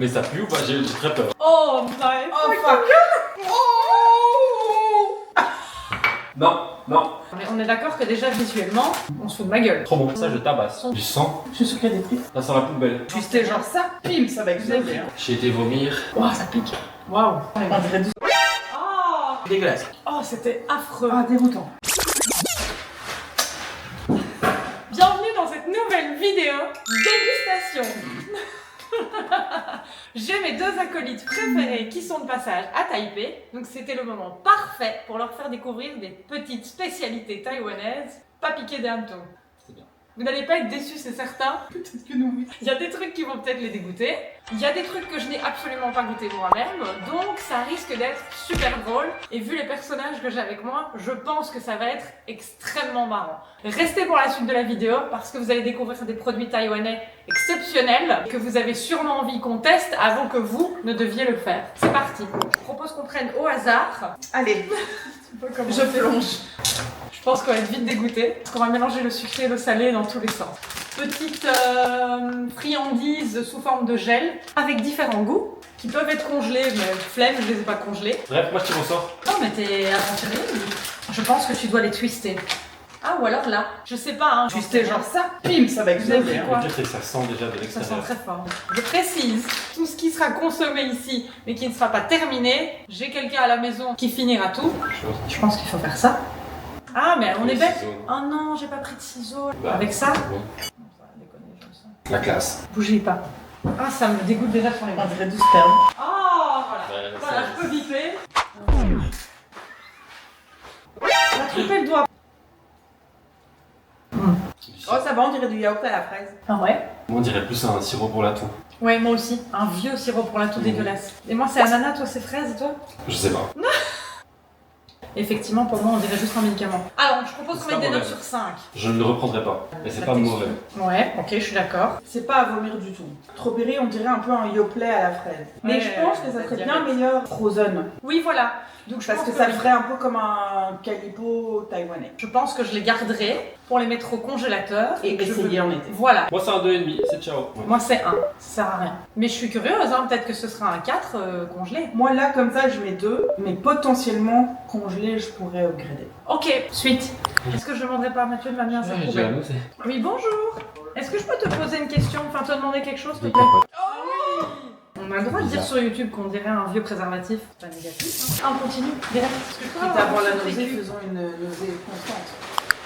Mais ça pue ou pas? J'ai très peur. Oh my fuck. Non, non. On est d'accord que déjà visuellement, on se fout de ma gueule. Trop bon. Ça, je tabasse. Du sang. Je suis sûre qu'il y a des trucs. Ça sent la poubelle. Twisté genre ça, pim, ça va exploser. Hein. J'ai été vomir. Waouh, ça pique. Waouh. On dirait du... Oh, Dégueulasse. oh c'était affreux. Ah, déroutant. Bienvenue dans cette nouvelle vidéo dégustation. J'ai mes deux acolytes préférés qui sont de passage à Taipei, donc c'était le moment parfait pour leur faire découvrir des petites spécialités taïwanaises, pas piquées des hannetons. C'est bien. Vous n'allez pas être déçus, c'est certain. Peut-être que nous, oui. Il y a des trucs qui vont peut-être les dégoûter. Il y a des trucs que je n'ai absolument pas goûté moi-même, donc ça risque d'être super drôle. Et vu les personnages que j'ai avec moi, je pense que ça va être extrêmement marrant. Restez pour la suite de la vidéo parce que vous allez découvrir des produits taïwanais exceptionnels que vous avez sûrement envie qu'on teste avant que vous ne deviez le faire. C'est parti. Je propose qu'on prenne au hasard. Allez, Je je plonge. Je pense qu'on va être vite dégoûté parce qu'on va mélanger le sucré et le salé dans tous les sens. Petite friandise sous forme de gel avec différents goûts qui peuvent être congelés, mais flemme, je les ai pas congelés. Bref, moi je t'en sors. Non mais t'es aventurier. Je pense que tu dois les twister. Ah ou alors là, je sais pas hein. Twisté genre ça, pim, ça va Vous avez exploser. pris Hein. quoi? Le pire, c'est que ça sent déjà de Ça sent l'extérieur. très fort. Je précise, tout ce qui sera consommé ici mais qui ne sera pas terminé, j'ai quelqu'un à la maison qui finira tout. Je pense qu'il faut faire ça. Ah mais on est bête. Oh non, j'ai pas pris de ciseaux. Bah, Avec ça? bon. Non, ça va déconner, je le sens. La classe. Bougez pas. Ah, ça me dégoûte déjà sur les mains. On dirait du sperme. Oh, voilà. Ouais, Voilà, ça- je peux biper. On va tromper le doigt. Oh, ça va, on dirait du yaourt à la fraise. Ah ouais? Moi, on dirait plus un sirop pour la toux. Ouais, moi aussi. Un vieux sirop pour la toux dégueulasse. Et moi, c'est ananas, toi, c'est fraise, et toi? Je sais pas. Effectivement, pour moi, on dirait juste un médicament. Alors, je propose qu'on C'est mette pas des notes mauvais. sur 5. Je ne le reprendrai pas. Mais c'est La pas texture. mauvais. Ouais, ok, je suis d'accord. C'est pas à vomir du tout. Trop péri, on dirait un peu un yoplait à la fraise. Mais Ouais, je pense que ça la serait bien diabète. meilleur frozen. Oui, voilà. Donc, je Parce pense que ça le ferait un peu comme un calipo taïwanais. Je pense que je les garderai pour les mettre au congélateur. Et que je essayer veux- en été. Voilà. Moi, c'est un 2,5. C'est ciao. Ouais. Moi, c'est 1. Ça sert à rien. Mais je suis curieuse, hein. Peut-être que ce sera un 4 congelé. Moi là, comme ça, je mets 2, mais potentiellement congelé, je pourrais upgrader. Ok, suite. Est-ce que je demanderai pas à Mathieu de m'amener un sac Ouais, j'ai poubelle? annoncé. Oui, bonjour. Est-ce que je peux te poser une question, enfin te demander quelque chose, s'il te Des plaît? capotes. Oh oui. On a le droit de dire sur YouTube qu'on dirait un vieux préservatif. C'est pas négatif. Hein. Ah, on continue, direct. Parce que je Quitte crois à avoir la avoir nausée, vécu. faisons une nausée constante.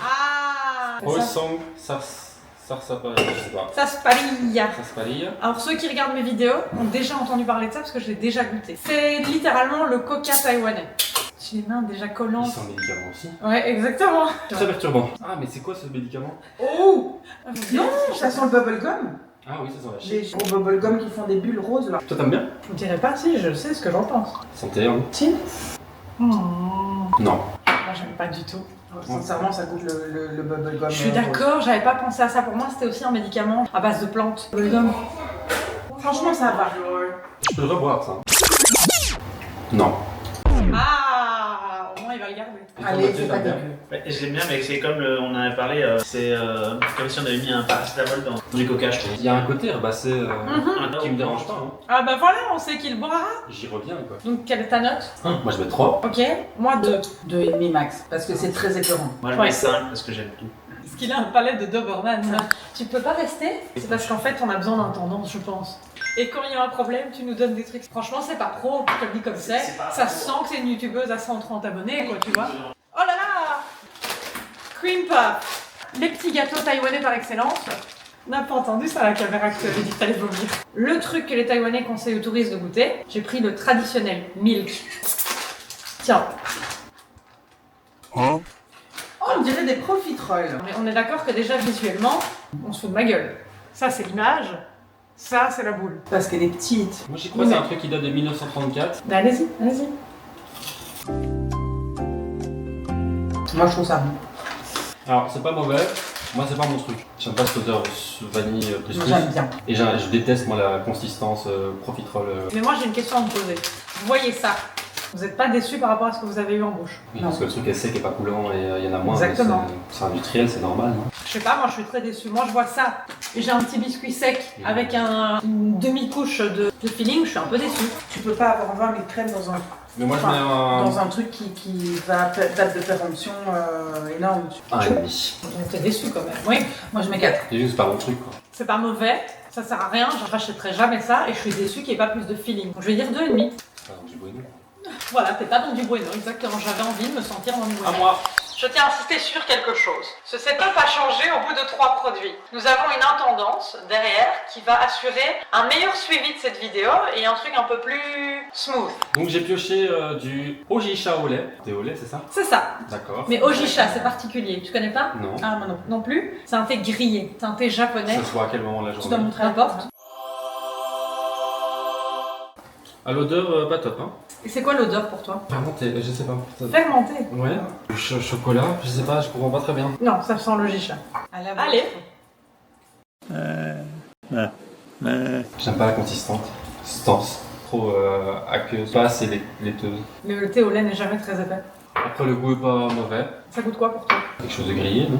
Ah, Oh, ça, sang, ça pas, je sais pas. ça se parie. Ça se parie. Alors ceux qui regardent mes vidéos ont déjà entendu parler de ça parce que je l'ai déjà goûté. C'est littéralement le coca taïwanais. J'ai les mains déjà Il collantes. sent médicament aussi. Ouais, exactement. Très perturbant. Ah, mais c'est quoi ce médicament? Oh non, ça sent le bubblegum. Ah oui, ça sent la Les chic. gros bubblegum qui font des bulles roses là. Toi, t'aimes bien? Je vous dirais pas si, je sais ce que j'en pense. Santé, hein? Si. Non. Moi j'aime pas du tout. Sincèrement, ça goûte le bubblegum. Je suis d'accord, j'avais pas pensé à ça. Pour moi, c'était aussi un médicament à base de plantes. Bubblegum. Franchement, ça va. Je peux le reboire, ça. Non. Ah, au moins il va le garder. Allez, c'est pas dégueu. Ouais, je l'aime bien, mais c'est comme on en avait parlé, c'est comme si on avait mis un paracétamol dans du coca, je trouve. Il y a un côté herbacé qui me dérange pas. Hein. Ah bah voilà, on sait qu'il boira. J'y reviens, quoi. Donc quelle est ta note? Moi, je mets 3. Ok, moi 2. 2,5 max, parce que c'est très écœurant. Moi je Ouais. mets 5 parce que j'aime tout. Parce qu'il a un palais de Doberman. Tu peux pas rester? C'est parce qu'en fait on a besoin d'intendance, je pense. Et quand il y a un problème, tu nous donnes des trucs. Franchement, c'est pas pro, je te le dis comme c'est. C'est pas Ça pro. sent que c'est une youtubeuse à 130 abonnés, quoi, tu vois. Oh là là! Cream puff, les petits gâteaux taïwanais par excellence. On n'a pas entendu ça à la caméra que tu avais dit que t'allais vomir. Le truc que les Taïwanais conseillent aux touristes de goûter, j'ai pris le traditionnel milk. Tiens, Oh, on dirait des profiteroles. mais on est d'accord que déjà visuellement, on se fout de ma gueule. Ça c'est l'image, ça c'est la boule. Parce qu'elle est petite. Moi, j'y crois, c'est un truc qui date de 1934. Mais allez-y, allez-y. Moi, je trouve ça bon. Alors, c'est pas mauvais. Moi, c'est pas mon truc. J'aime pas cette odeur vanille plus Moi, plus. j'aime bien. Et je déteste, moi, la consistance profiterole. Mais moi j'ai une question à vous poser. Vous voyez ça? Vous n'êtes pas déçus par rapport à ce que vous avez eu en bouche? Oui, parce que le truc est sec et pas coulant et il y en a moins. Exactement. C'est industriel, c'est normal. Non, Je sais pas, moi je suis très déçue. Moi je vois ça et j'ai un petit biscuit sec avec une demi-couche de filling, je suis un peu déçue. Tu peux pas avoir 20 000 crèmes dans un, Mais moi, je enfin, mets un. dans un truc qui va date de péremption énorme. Un et demi. J'étais déçue quand même. Oui, Moi je mets 4. C'est juste, c'est pas mon truc, quoi. c'est pas mauvais, ça sert à rien, je rachèterai jamais ça et je suis déçue qu'il n'y ait pas plus de filling. Donc, je vais dire 2,5. Ah, non, du bueno. Voilà, t'es pas dans du bueno, exactement. J'avais envie de me sentir dans du bueno. À moi. Je tiens à insister sur quelque chose. Ce setup a changé au bout de 3 produits. Nous avons une intendance derrière qui va assurer un meilleur suivi de cette vidéo et un truc un peu plus smooth. Donc j'ai pioché du Ojisha au lait. Thé au lait, c'est ça? C'est ça. D'accord. Mais Ojisha, c'est particulier. Tu connais pas? Non. Ah, moi non. Non plus. C'est un thé grillé. C'est un thé japonais. Ça se voit à quel moment de la Tu dois journée? montrer Peu importe. À l'odeur, pas top, hein. Et c'est quoi l'odeur pour toi? Fermenté, je sais pas. Fermenté. Ouais. Chocolat, je sais pas, je comprends pas très bien. Non, ça sent l'Ojisha. Allez. J'aime pas la consistance. Trop aqueuse, pas assez laiteuse. Le thé au lait n'est jamais très épais. Après, le goût est pas mauvais. Ça goûte quoi pour toi? Quelque chose de grillé, non?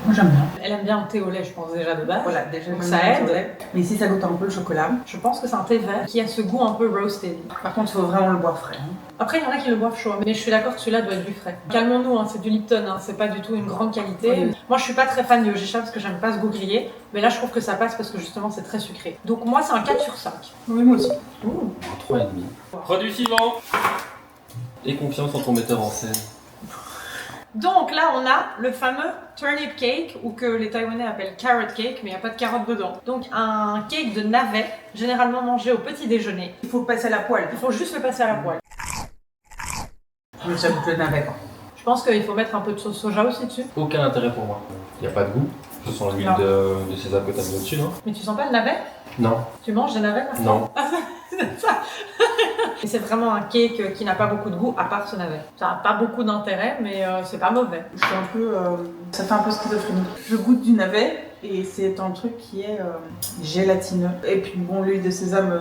Moi j'aime bien. Elle aime bien le thé au lait, je pense déjà de base. Voilà, déjà Donc j'aime ça bien aide. le lait. Mais ici ça goûte un peu le chocolat. Je pense que c'est un thé vert qui a ce goût un peu roasted. Par contre, il faut vraiment le boire frais. Hein. Après, il y en a qui le boivent chaud, mais je suis d'accord que celui-là doit être du frais. Calmons-nous, hein, c'est du Lipton, hein, c'est pas du tout une grande qualité. Oui. Moi, je suis pas très fan du Ojisha parce que j'aime pas ce goût grillé, mais là, je trouve que ça passe parce que justement, c'est très sucré. Donc moi, c'est un 4 sur 5. Oui, moi aussi. Ouh. Un 3,5. Produit suivant. Et confiance en ton metteur en scène. Donc là, on a le fameux turnip cake, ou que les Taïwanais appellent carrot cake, mais il n'y a pas de carotte dedans. Donc un cake de navet, généralement mangé au petit déjeuner. Il faut le passer à la poêle. Il faut juste le passer à la poêle. Mais ça goûte le navet quoi. Je pense qu'il faut mettre un peu de sauce soja aussi dessus. Aucun intérêt pour moi. Il n'y a pas de goût. Je sens l'huile Non. de sésame que t'as mis au-dessus, non? Mais tu sens pas le navet? Non. Tu manges des navets parfois? Non. C'est ça. Et c'est vraiment un cake qui n'a pas beaucoup de goût, à part ce navet. Ça n'a pas beaucoup d'intérêt, mais c'est pas mauvais. Je suis un peu. Ça fait un peu schizophrénie. Je goûte du navet et c'est un truc qui est gélatineux. Et puis bon, l'huile de sésame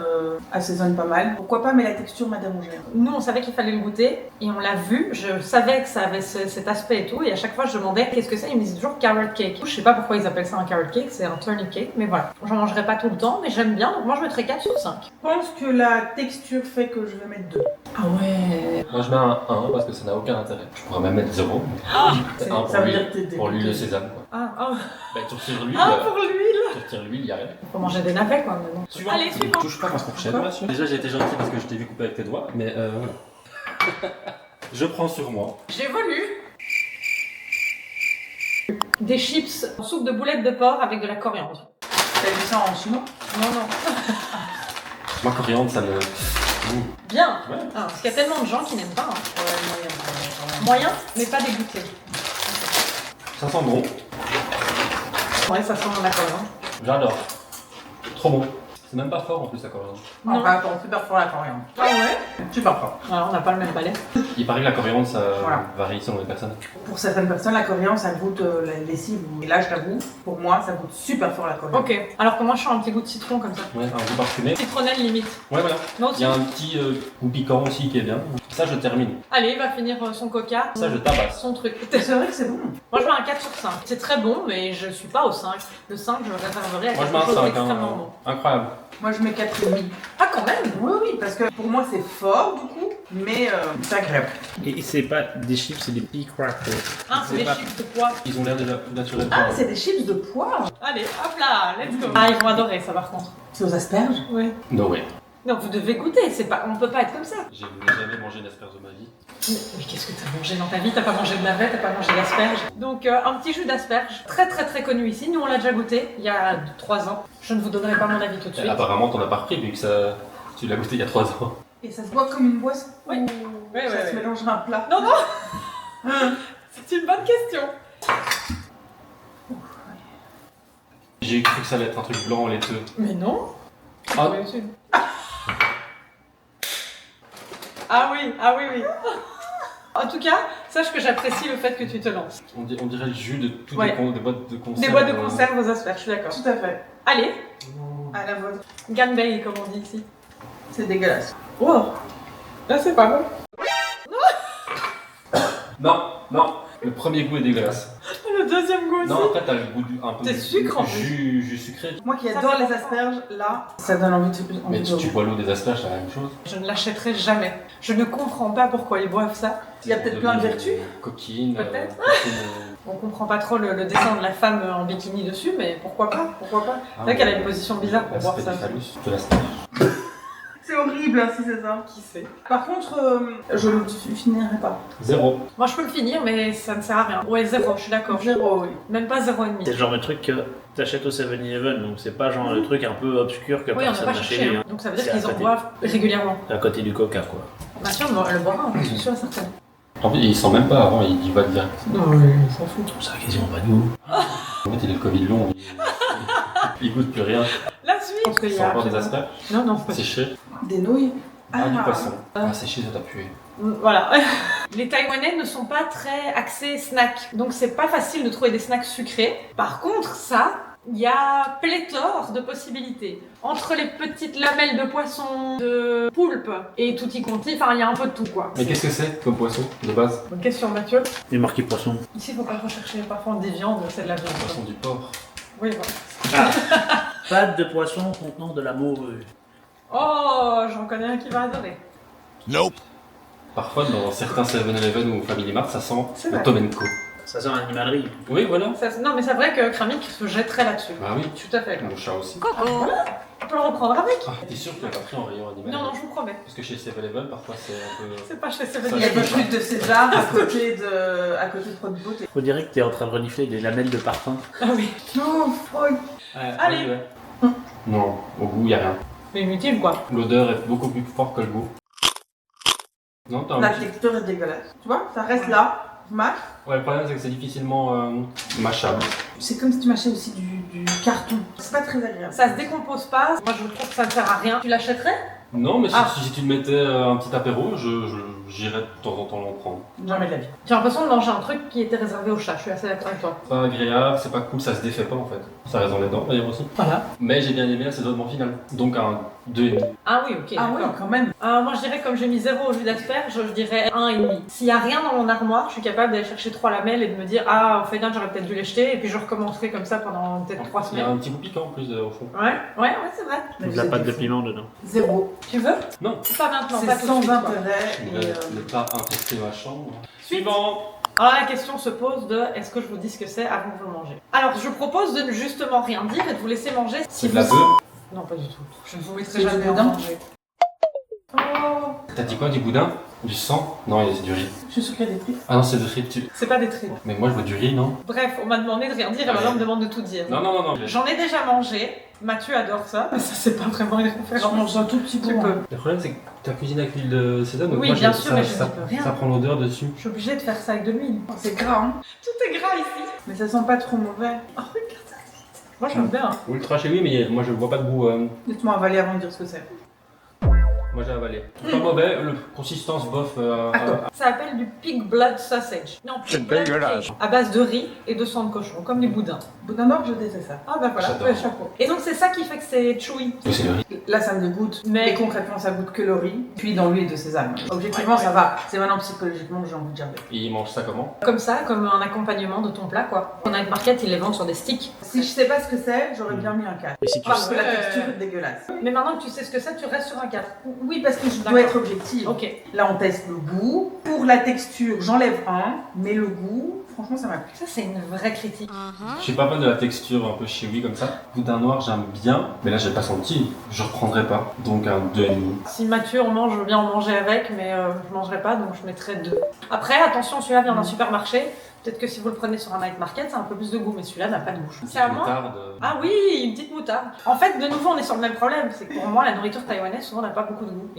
assaisonne pas mal. Pourquoi pas, mais la texture m'a dérangée. Nous, on savait qu'il fallait le goûter et on l'a vu. Je savais que ça avait cet aspect et tout. Et à chaque fois, je demandais qu'est-ce que c'est. Ils me disaient toujours carrot cake. Je sais pas pourquoi ils appellent ça un carrot cake, c'est un turnip cake. Mais voilà, j'en mangerai pas tout le temps, mais j'aime bien. Donc moi, je mettrais 4 sur 5. Je pense que la texture fait que je vais mettre 2. Ah ouais. Moi, je mets un 1 parce que ça n'a aucun intérêt. Je pourrais même mettre 0. C'est un pour Ça veut l'huile- dire que t'es pour l'huile de dégoûté. sésame, quoi. Ah, Bah, tu retires l'huile. pour l'huile. Tu retires l'huile, il y a rien. Faut manger des navets, quoi, maintenant. Suivant. Allez, suivant. Touche pas ma fourchette, monsieur. Déjà, j'ai été gentil parce que je t'ai vu couper avec tes doigts, mais voilà. Je prends sur moi. J'évolue. Des chips en soupe de boulettes de porc avec de la coriandre. T'as vu ça en chinois? Non, non. Moi, coriandre, ça me. Bien. Ouais. Ah, parce qu'il y a tellement de gens qui n'aiment pas. Hein. Ouais, Moyen, mais pas dégoûté. Ça sent bon. Ouais, ça sent la coriandre. J'adore. Trop bon. C'est même pas fort en plus, la coriandre. Non. Enfin, attends, super fort la coriandre. Ah ouais. Super fort. Alors, on n'a pas le même palais. Il paraît que la coriandre, ça Voilà. varie selon les personnes. Pour certaines personnes, la coriandre, ça goûte la lessive. Et là, je t'avoue, pour moi, ça goûte super fort la coriandre. Ok. Alors que moi, je sens un petit goût de citron comme ça. Ouais, un goût parfumé. Citronnelle limite. Ouais, voilà. Moi Il aussi. y a un petit goût piquant aussi qui est bien. Ça, je termine. Allez, il va finir son coca. Ça, je tabasse. Son truc. C'est vrai que c'est bon. Moi, je mets un 4 sur 5. C'est très bon, mais je suis pas au 5. Le 5, je le réserverai à Moi, je quelque mets un chose 5. d'extrêmement bon. Incroyable. Moi, je mets 4,5. Ah, quand même. Oui, oui, parce que pour moi, c'est fort, du coup, mais c'est agréable. Et c'est pas des chips, c'est des pea crackers. Hein, c'est des pas- chips de pois. Ils ont l'air déjà naturels. Ah, c'est des chips de poire. Allez, hop là, let's go. Ah, ils vont adorer ça par contre. C'est aux asperges. Oui. No way. Non, vous devez goûter, c'est pas, on peut pas être comme ça. J'ai jamais mangé d'asperges de ma vie. Mais qu'est-ce que t'as mangé dans ta vie? T'as pas mangé de navette, t'as pas mangé d'asperges. Donc un petit jus d'asperges, très très très connu ici. Nous on l'a déjà goûté il y a 3 ans. Je ne vous donnerai pas mon avis tout de suite. Apparemment, t'en as pas repris vu que ça... tu l'as goûté il y a 3 ans. Et ça se boit comme une boisson. Oui. Ou Oui, ça se mélange à un plat. Non, non. C'est une bonne question. J'ai cru que ça allait être un truc blanc laiteux. Mais non. Ah. Oui, aussi. Ah oui, ah oui, oui. En tout cas, sache que j'apprécie le fait que tu te lances. On dirait le jus de toutes Ouais. des boîtes de conserve. Des boîtes de conserve aux asperges, je suis d'accord. Tout à fait. Allez, À la vôtre. ganbei comme on dit ici. C'est dégueulasse. Oh, là c'est pas bon. Non, non. Le premier goût est dégueulasse. Le deuxième goût Non, après, t'as le goût un peu T'es sucre, en plus. jus sucré. Moi qui Ça adore fait les asperges, là, ça donne envie de... Mais tu bois l'eau des asperges, c'est la même chose. Je ne l'achèterai jamais. Je ne comprends pas pourquoi ils boivent ça. Il y a peut-être plein de vertus. Coquine. Peut-être. On comprend pas trop le dessin de la femme en bikini dessus, mais pourquoi pas, pourquoi pas. C'est vrai qu'elle a une position bizarre pour boire ça. De l'asperge. C'est horrible si c'est ça. Qui sait. Par contre, je ne finirai pas. 0. Moi je peux le finir, mais ça ne sert à rien. Ouais, 0, je suis d'accord. 0, oui. Même pas 0,5. C'est le genre de truc que t'achètes au 7-Eleven, donc c'est pas genre le truc un peu obscur que Oui, on n'a personne pas n'a cherché. chez lui. Hein. Donc ça veut dire C'est à qu'ils en côté. boivent régulièrement. À côté du coca, quoi. Bah tiens, on le boira, hein, je suis sûre et certaine. En fait, il sent même pas avant, il va direct. Non, il s'en fout. Ça a quasiment pas de goût. En fait, il a le Covid long. Il goûte plus rien. La suite. Parce qu'il y C'est a encore des asperges. Non, non, pas Séché. Des nouilles. Ah, du poisson. Ah, séché, ça t'a pué. Voilà. Les Taïwanais ne sont pas très axés snack, donc c'est pas facile de trouver des snacks sucrés. Par contre, ça, il y a pléthore de possibilités. Entre les petites lamelles de poisson, de poulpe et tutti conti, enfin il y a un peu de tout quoi. Mais qu'est-ce que c'est comme poisson de base? Bonne question Mathieu. Il est marqué poisson. Ici, il faut pas rechercher. Parfois, on dit viande, c'est de la viande. Poisson du porc. Oui, voilà. Pâte de poisson contenant de la morue. Oh, j'en connais un qui va adorer. Parfois, dans certains 7-Eleven ou Family Mart, ça sent C'est le vrai. Tom Co. Ça sent l'animalerie. Oui, voilà. Non, mais c'est vrai que Kramik se jetterait là-dessus. Bah oui. Tout à fait. Mon chat aussi. On peut le reprendre avec. Ah, t'es sûr qu'il a pas pris en rayon animal? Non, non, je vous promets. Parce que chez 7-Eleven, parfois, c'est un peu... C'est pas chez Ça, Il y a Seven des je sais trucs de César à côté de Produits Beauté. On dirait que t'es en train de renifler des lamelles de parfum. Ah oui. Non, Freud. Allez. Ouais. Non, au goût, y a rien. C'est inutile quoi. L'odeur est beaucoup plus forte que le goût. Non, t'as un La petit... texture est dégueulasse. Tu vois, ça reste là, tu mâches. Ouais, le problème, c'est que c'est difficilement mâchable. C'est comme si tu mâchais aussi du carton. C'est pas très agréable. Ça se décompose pas. Moi, je trouve que ça ne sert à rien. Tu l'achèterais? Non, mais si, Ah. si tu te mettais un petit apéro, j'irais de temps en temps l'en prendre. Jamais de la vie. J'ai l'impression de manger un truc qui était réservé aux chats. Je suis assez d'accord avec toi. Pas agréable, c'est pas cool, ça se défait pas en fait. Ça reste dans les dents d'ailleurs aussi. Voilà. Mais j'ai bien aimé l'assaisonnement final. Donc un 2,5. Ah oui, ok. Ah oui, d'accord. quand même. Moi, je dirais, comme j'ai mis 0 au jus d'asperge, je dirais 1,5. S'il y a rien dans mon armoire, je suis capable d'aller chercher 3 lamelles et de me dire, ah, au final, j'aurais peut-être dû les jeter, et puis je recommencerai comme ça pendant peut-être 3 Il y a semaines. un petit goût piquant en plus au fond. Ouais, c'est vrai. Mais De la vous pâte êtes de fous. piment dedans. 0. Tu veux? Non. Pas maintenant, pas C'est tout de sans suite. quoi. intérêt. Je Et, n'ai pas infesté ma chambre. Suite. Suivant. Alors la question se pose de est-ce que je vous dis ce que c'est avant que vous le mangez. Alors je propose de ne justement rien dire et de vous laisser manger si C'est de la vous... bœuf. Non pas du tout. Je ne vous mettrai C'est jamais du en boudin manger. Oh, T'as dit quoi, du boudin? Du sang? Non, c'est du riz. je suis sûre qu'il y a des prix. Ah non, c'est du riz. c'est pas des tripes. Mais moi je veux du riz, non? Bref, on m'a demandé de rien dire et maintenant on me demande de tout dire. Non, non, non, non. J'en ai déjà mangé. Mathieu adore ça, mais ça c'est pas vraiment une Je référence. mange un tout petit Tu peu. peux. hein. Le problème, c'est que t'as cuisiné avec l'huile de sésame. donc Oui, moi, bien sûr, mais je ça, dis pas rien. ça prend l'odeur dessus. Je suis obligée de faire ça avec de l'huile. Oh, c'est gras, hein. Tout est gras ici. Mais ça sent pas trop mauvais. Oh regarde ça. Moi j'aime bien. Ultra chez lui, mais moi je vois pas de goût. Laisse-moi avaler avant de dire ce que c'est. Moi j'ai avalé. Pas mauvais, le consistance bof. Ça s'appelle du pig blood sausage. Non, pig blood cake. À base de riz et de sang de cochon, comme du boudin. Boudin d'or, je déteste ça. Ah bah voilà, J'adore. ouais, chapeau. Et donc c'est ça qui fait que c'est chewy. Oui, c'est le riz. Là, ça me dégoûte. Mais- Mais concrètement, ça goûte que le riz. Puis dans l'huile de sésame. Objectivement, ça va. C'est maintenant psychologiquement que j'ai envie de gerber. Et il mange ça comment? Comme ça, comme un accompagnement de ton plat quoi. En night market, ils les vendent sur des sticks. Si je sais pas ce que c'est, j'aurais bien mis un 4. Et si tu Parce que la ouais. texture est dégueulasse. Mais maintenant que tu sais ce que c'est, tu restes sur un 4. Oui, parce que je D'accord. dois être objective. Ok. Là, on teste le goût. Pour la texture, j'enlève un. Mais le goût, franchement, ça m'a plu. Ça c'est une vraie critique. Je suis pas fan de la texture un peu chewy comme ça. Boudin noir, j'aime bien, mais là j'ai pas senti. Je reprendrai pas. Donc un 2,5. Si Mathieu en mange, je veux bien en manger avec, mais je mangerai pas, donc je mettrai 2. Après, attention, celui-là vient d'un supermarché. Peut-être que si vous le prenez sur un night market, ça a un peu plus de goût, mais celui-là n'a pas de goût. C'est à moi. Moutarde. Ah oui, une petite moutarde. En fait, de nouveau, on est sur le même problème. C'est que pour moi, la nourriture taïwanaise, souvent, n'a pas beaucoup de goût.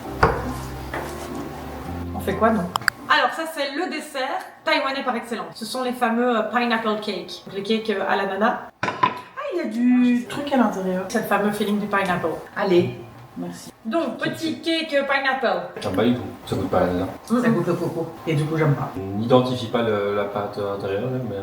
On fait quoi, non? Alors, ça, c'est le dessert taïwanais par excellence. Ce sont les fameux pineapple cake. Les cakes à l'ananas. Ah, il y a du truc à l'intérieur. C'est le fameux feeling du pineapple. Allez, merci. Donc, petit cake pineapple. J'aime pas du tout. Ça goûte pas la nana. Ça goûte le coco. Et du coup, j'aime pas. On n'identifie pas la pâte intérieure là, mais.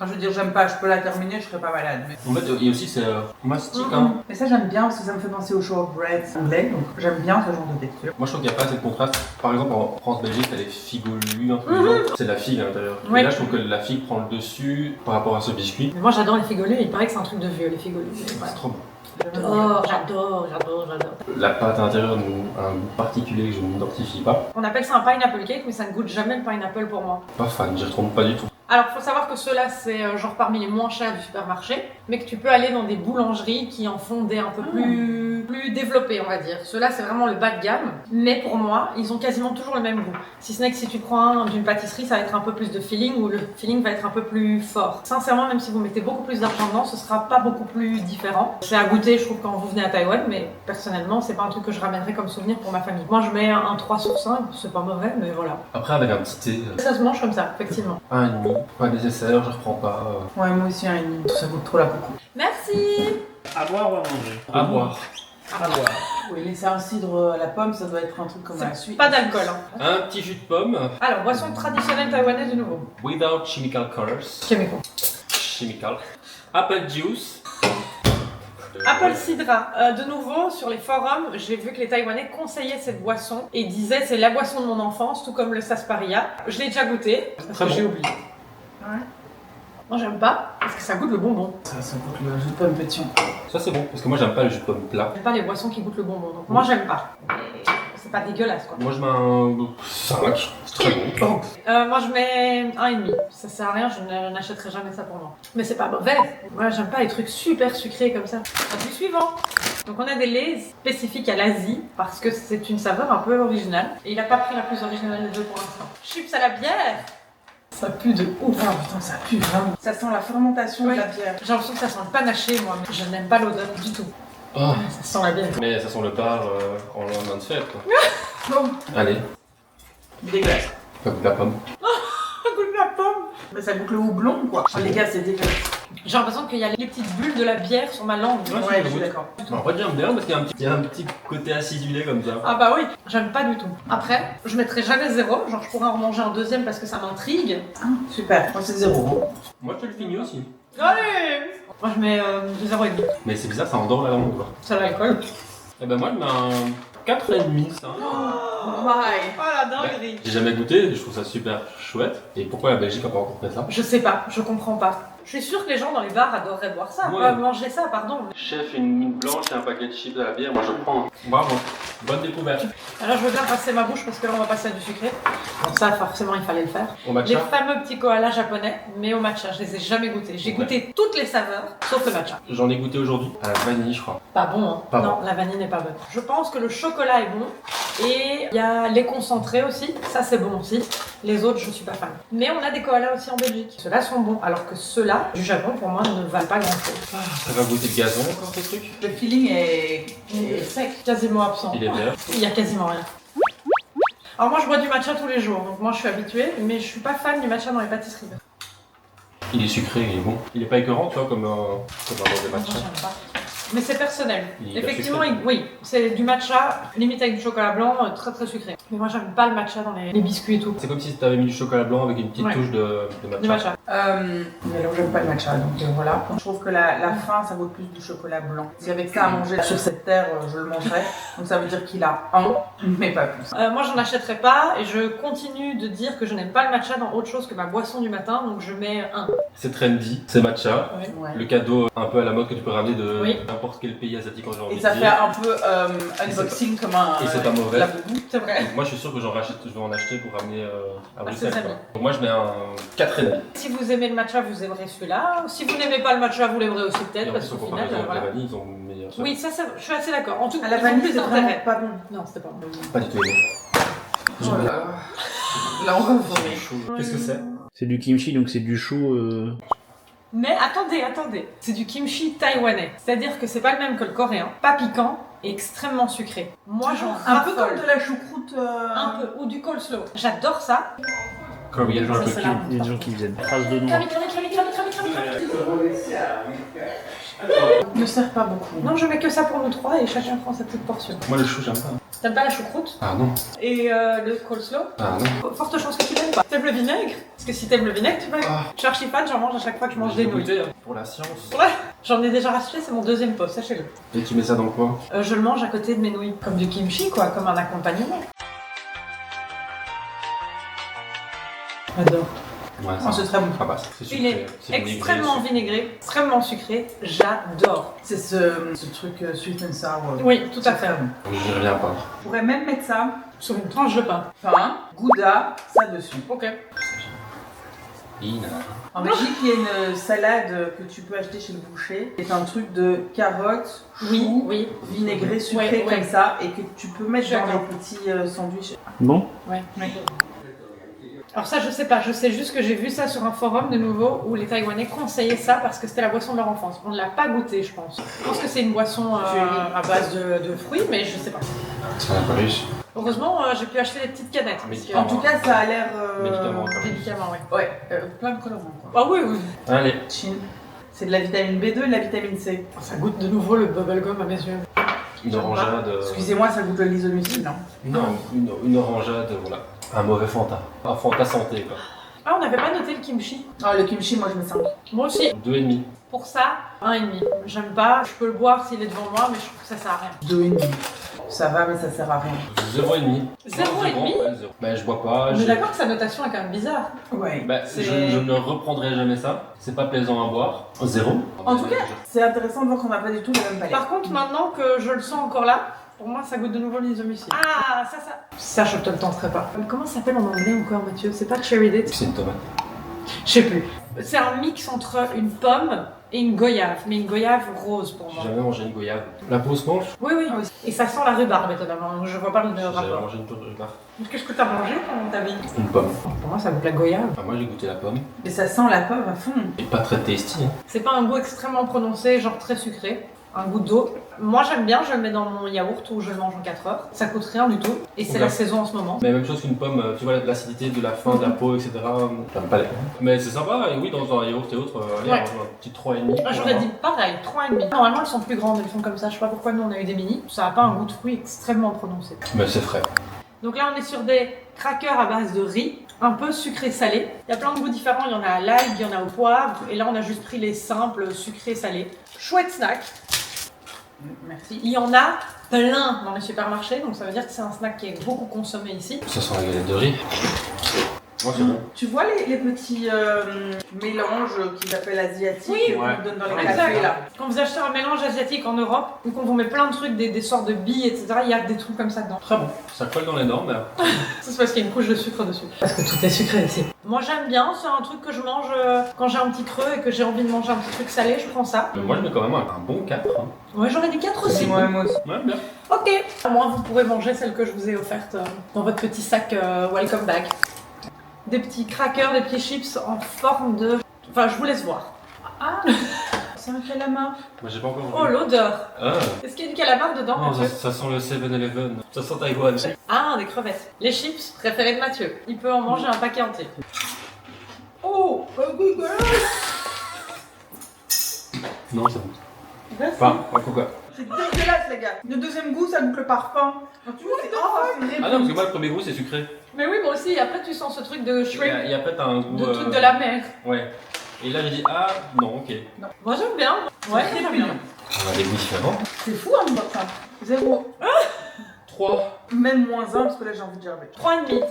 Je veux dire, j'aime pas, je peux la terminer, je serais pas malade. Mais, En fait, il y a aussi c'est mastic. Hein. mais ça, j'aime bien parce que ça me fait penser au shortbread anglais, donc j'aime bien ce genre de texture. Moi, je trouve qu'il n'y a pas assez de contraste. Par exemple, en France-Belgique, t'as les figolus, un peu c'est de la figue à l'intérieur. Ouais. Et là, je trouve que la figue prend le dessus par rapport à ce biscuit. Mais moi j'adore les figolus, il paraît que c'est un truc de vieux les figolus. Ouais. C'est trop bon. J'adore. La pâte à l'intérieur a un goût particulier que je n'identifie pas. On appelle ça un pineapple cake, mais ça ne goûte jamais le pineapple pour moi. Pas fan, j'y retrouve pas du tout. Alors, faut savoir que ceux-là, c'est genre parmi les moins chers du supermarché, mais que tu peux aller dans des boulangeries qui en font des un peu plus développés, on va dire. Ceux-là, c'est vraiment le bas de gamme, mais pour moi, ils ont quasiment toujours le même goût. Si ce n'est que si tu prends un d'une pâtisserie, ça va être un peu plus de feeling, ou le feeling va être un peu plus fort. Sincèrement, même si vous mettez beaucoup plus d'argent dedans, ce sera pas beaucoup plus différent. C'est à goûter, je trouve, quand vous venez à Taïwan, mais personnellement, c'est pas un truc que je ramènerais comme souvenir pour ma famille. Moi, je mets un 3 sur 5, c'est pas mauvais, mais voilà. Après, avec un petit thé, Ça se mange comme ça, effectivement. 1,5, pas nécessaire, je reprends pas. Ouais, moi aussi, un et demi. Ça goûte trop la coco. Merci. À boire ou à manger? À boire. À boire. Oui, laisser un cidre à la pomme, ça doit être un truc comme la suite. Pas d'alcool. Hein. Un petit jus de pomme, Alors, boisson traditionnelle taïwanaise de nouveau. without chemical colors. Chimico. Chemical. Apple juice. Apple Cidra. De nouveau, sur les forums, j'ai vu que les Taïwanais conseillaient cette boisson et disaient c'est la boisson de mon enfance, tout comme le sarsaparilla. Je l'ai déjà goûté, parce Très que bon. j'ai oublié. Ouais. Moi, j'aime pas, parce que ça goûte le bonbon. Ça goûte le jus de pomme pétillant. Ça c'est bon, parce que moi j'aime pas le jus de pomme plat. J'aime pas les boissons qui goûtent le bonbon, donc moi, j'aime pas. Mais c'est pas dégueulasse, quoi. Moi je mets un 5, c'est très bon. Moi, je mets 1,5. Ça sert à rien, je n'achèterai jamais ça pour moi. Mais c'est pas mauvais. Moi, j'aime pas les trucs super sucrés comme ça. Produit suivant. Donc, on a des laits spécifiques à l'Asie parce que c'est une saveur un peu originale. Et il a pas pris la plus originale des deux pour l'instant. Chips à la bière. Ça pue de ouf. Ah putain, ça pue vraiment. Ça sent la fermentation Oui. de la bière. J'ai l'impression que ça sent le panaché, moi. Mais je n'aime pas l'odeur du tout. Oh. Ça sent la bière. Mais ça sent le bar en lendemain de fête quoi. Bon, Allez, dégueulasse. ça goûte la pomme. Ça goûte la pomme. Mais ça goûte le houblon, quoi. Ah, les gars, c'est dégueulasse. J'ai l'impression qu'il y a les petites bulles de la bière sur ma langue. Ouais, Ouais, je je suis goûte. d'accord. En fait j'aime bien parce qu'il y a un petit côté acidulé comme ça. Ah bah oui, j'aime pas du tout. Après, je mettrai jamais 0, genre je pourrais en manger un deuxième parce que ça m'intrigue. Ah, super. Moi, c'est 0. Moi je te le finis aussi. Allez. Moi je mets 0,5. Mais c'est bizarre, ça endort la langue quoi. C'est l'alcool. Et ben moi je mets un 4,5 ça. Oh my. Oh la dinguerie. J'ai jamais goûté, je trouve ça super chouette. Et pourquoi la Belgique a pas encore fait ça? Je sais pas, je comprends pas. Je suis sûre que les gens dans les bars adoreraient boire ça, Ouais. pas manger ça, pardon. Chef, une mine blanche et un paquet de chips à la bière, moi je prends. Bravo, bonne découverte. Alors je veux bien passer ma bouche parce que là on va passer à du sucré. Donc ça forcément il fallait le faire. Au Les matcha, fameux petits koalas japonais, mais au matcha, je les ai jamais goûtés. J'ai goûté toutes les saveurs, sauf le matcha. j'en ai goûté aujourd'hui à la vanille je crois. Pas bon, hein. Pas Non, la vanille n'est pas bonne. Je pense que le chocolat est bon. Et il y a les concentrés aussi. Ça, c'est bon aussi. Les autres, je suis pas fan. Mais on a des koalas aussi en Belgique. Ceux-là sont bons. Alors que ceux-là, du Japon, pour moi, ne valent pas grand-chose. Ça va goûter le gazon encore ce truc? Le feeling est sec. Quasiment absent. Il est vert. Il y a quasiment rien. Alors moi, je bois du matcha tous les jours. Donc moi, je suis habituée. Mais je suis pas fan du matcha dans les pâtisseries. Il est sucré, il est bon. Il est pas écœurant, tu vois, comme un mauvais Moi, matcha. j'aime pas. Mais c'est personnel. Il est Effectivement, sucré. oui, c'est du matcha, limite avec du chocolat blanc, très très sucré. Mais moi, j'aime pas le matcha dans les biscuits et tout. C'est comme si tu avais mis du chocolat blanc avec une petite Ouais. touche de Du matcha. matcha. Mais alors, j'aime pas le matcha, donc voilà. Je trouve que la fin, ça vaut plus du chocolat blanc. Si avec ça à manger sur cette terre, je le mangerais. Donc ça veut dire qu'il a un, mais pas plus. Moi, j'en achèterai pas et je continue de dire que je n'aime pas le matcha dans autre chose que ma boisson du matin, donc je mets 1. C'est trendy, c'est matcha. Ouais. Le cadeau un peu à la mode que tu peux ramener de Oui. n'importe quel pays asiatique quand j'ai envie Et de ça fait dire. un peu unboxing comme un. Et c'est pas mauvais. La boubou. C'est vrai. Donc moi je suis sûr que j'en rachète, je vais en acheter pour ramener à Bruxelles. ses quoi. amis. Donc moi je mets un 4,5. Si vous aimez le matcha, vous aimerez celui-là. Si vous n'aimez pas le matcha, vous l'aimerez aussi Et peut-être, en parce plus en qu'au final, comparaison avec voilà. la vanille, ils ont meilleur. Oui, ça, je suis assez d'accord. En tout cas, À la ils ont vanille, plus c'est vraiment d'intérêt. pas bon. Non, c'était pas bon. Pas du tout aimé. Oh là là. Là, on va vomir. Qu'est-ce que c'est? C'est du kimchi, donc c'est du chou. Mais attendez. C'est du kimchi taïwanais. C'est-à-dire que c'est pas le même que le coréen. Pas piquant et extrêmement sucré. Moi, j'en Un peu raffole. comme de la choucroute. Un peu. Ou du coleslaw. J'adore ça. Comme il y a genre un Ça, peu c'est cul. là. Il y a des gens qui viennent. Trace de noix. Crami. Ne sert pas beaucoup. Non, je mets que ça pour nous trois et chacun prend sa petite portion. Moi le chou j'aime pas. T'aimes pas la choucroute? Ah non. Et le coleslaw? Ah non. Forte chance que tu l'aimes pas. T'aimes le vinaigre? Parce que si t'aimes le vinaigre, tu vas. Ah. Je suis archi fan, j'en mange à chaque fois que je mange des J'ai nouilles. goûté, hein, pour la science. Ouais, j'en ai déjà racheté, c'est mon deuxième pot, sachez-le. Et tu mets ça dans quoi? Je le mange à côté de mes nouilles, comme du kimchi, quoi, comme un accompagnement. J'adore. Ouais, Oh, c'est très bon. Ah bah, c'est Il est extrêmement vinaigré, extrêmement sucré, j'adore. C'est ce truc sweet and sour. Oui, tout à C'est fait. très bon. Je reviens pas. On pourrait même mettre ça, Sur une tranche de pain. pain, gouda, ça dessus. Ok. Ina. En Belgique, il y a une salade que tu peux acheter chez le boucher. C'est un truc de carottes, Oui, choux, oui. vinaigré, sucré Ouais, ouais. comme ça, et que tu peux mettre dans D'accord. les petits sandwichs. Bon. Ouais. Alors ça, je sais pas, je sais juste que j'ai vu ça sur un forum de nouveau où les Taïwanais conseillaient ça parce que c'était la boisson de leur enfance. On ne l'a pas goûté, je pense. Je pense que c'est une boisson à base de fruits, mais je sais pas. Ça n'a pas riche. Heureusement, j'ai pu acheter des petites canettes. parce que- En tout cas, ça a l'air... Médicament. Médicaments, ouais. Ouais, plein de colorants quoi. Ah oui, oui. Allez. Chin. C'est de la vitamine B2 et de la vitamine C. Ça goûte de nouveau le bubblegum à mes yeux. Une orangeade. Excusez-moi, ça goûte de l'isomucil, hein. Non, une orangeade, voilà. Un mauvais Fanta. Un Fanta santé, quoi. Ah, on n'avait pas noté le kimchi. Ah, le kimchi, moi je mets 5. Moi aussi. 2,5. Pour ça, 1,5. J'aime pas, je peux le boire s'il est devant moi, mais je trouve que ça sert à rien. 2,5. Ça va, mais ça sert à rien. 0,5. 0,5? Ouais, 0. Ben, je bois pas. On est j'ai- d'accord que sa notation est quand même bizarre. Ouais. Ben, C'est- je ne reprendrai jamais ça. C'est pas plaisant à boire. 0. En tout cas, c'est intéressant de voir qu'on n'a pas du tout le même palais. Par contre, maintenant que je le sens encore là, pour moi, ça goûte de nouveau l'isomucil. Ah, ça. Ça, je te le tenterai pas. Comment ça s'appelle en anglais encore, Mathieu? C'est pas cherry date? c'est une tomate. Je sais plus. C'est un mix entre une pomme et une goyave, mais une goyave rose pour J'ai moi. jamais mangé une goyave. La pause manche. Oui, oui. Et ça sent la rhubarbe, étonnamment. Donc je vois pas le J'ai jamais rapport. mangé une rhubarbe. Qu'est-ce que t'as mangé pendant ta vie? Une pomme. Pour moi, ça goûte la goyave. Ah, moi j'ai goûté la pomme. Mais ça sent la pomme à fond. Et pas très tasty. Hein. C'est pas un goût extrêmement prononcé, genre très sucré. Un goût d'eau. Moi j'aime bien, je le mets dans mon yaourt ou je le mange en 4 heures. Ça coûte rien du tout. Et c'est Ok. la saison en ce moment. Mais même chose qu'une pomme, tu vois l'acidité de la fin de la peau, etc. J'aime pas les pommes. Mais c'est sympa, et oui, dans un yaourt et autres, allez, Ouais. un petit 3,5. Ah, j'aurais dit pareil, 3,5. Normalement elles sont plus grandes, elles font comme ça. Je sais pas pourquoi nous on a eu des mini. Ça a pas un goût de fruit extrêmement prononcé. Mais c'est frais. Donc là on est sur des crackers à base de riz, un peu sucré-salé. Il y a plein de goûts différents, il y en a à l'ail, il y en a au poivre. Et là on a juste pris les simples sucrés-salés. Chouette snack. Merci. Il y en a plein dans les supermarchés, donc ça veut dire que c'est un snack qui est beaucoup consommé ici. Ça sent la galette de riz. Oh, c'est bon. Tu vois les petits mélanges qu'ils appellent asiatiques Oui, qu'on ouais. donne dans les Ouais, cafés là. Quand vous achetez un mélange asiatique en Europe, ou qu'on vous met plein de trucs, des sortes de billes, etc., il y a des trucs comme ça dedans. Très bon. Ça colle dans les dents, mais C'est parce qu'il y a une couche de sucre dessus. Parce que tout est sucré ici. Moi j'aime bien, c'est un truc que je mange quand j'ai un petit creux et que j'ai envie de manger un petit truc salé, je prends ça. moi je mets quand même un bon 4. Hein. Ouais, j'aurais dit 4 aussi. Ouais, moi aussi. Ouais, bien. Ok. Au moins vous pourrez manger celle que je vous ai offerte dans votre petit sac welcome bag. Des petits crackers, des petits chips en forme de... Enfin, je vous laisse voir. Ah, c'est un calamar. Moi j'ai pas encore vu. Oh, l'odeur. Ah. Est-ce qu'il y a du calamar dedans, Non, Mathieu? ça sent le 7-Eleven. Ça sent Taïwan. Ah, des crevettes. Les chips préférés de Mathieu. Il peut en manger un paquet entier. Oh, Non, c'est bon. merci. Enfin, en tout cas. C'est dégueulasse les gars. Le deuxième goût, ça goûte le parfum. Quand tu vois, c'est Ah non, parce que moi le premier goût c'est sucré. Mais oui, moi aussi. Après, tu sens ce truc de shrimp, Et après t'as un goût. de truc de la mer. Ouais. Et là j'ai dit, ah non, ok. Moi, j'aime bien. Ouais, très j'aime bien. bien. On a des goûts différents. C'est fou hein, de voir ça. 0. 3. Même moins 1 parce que là j'ai envie de gerber. 3,5.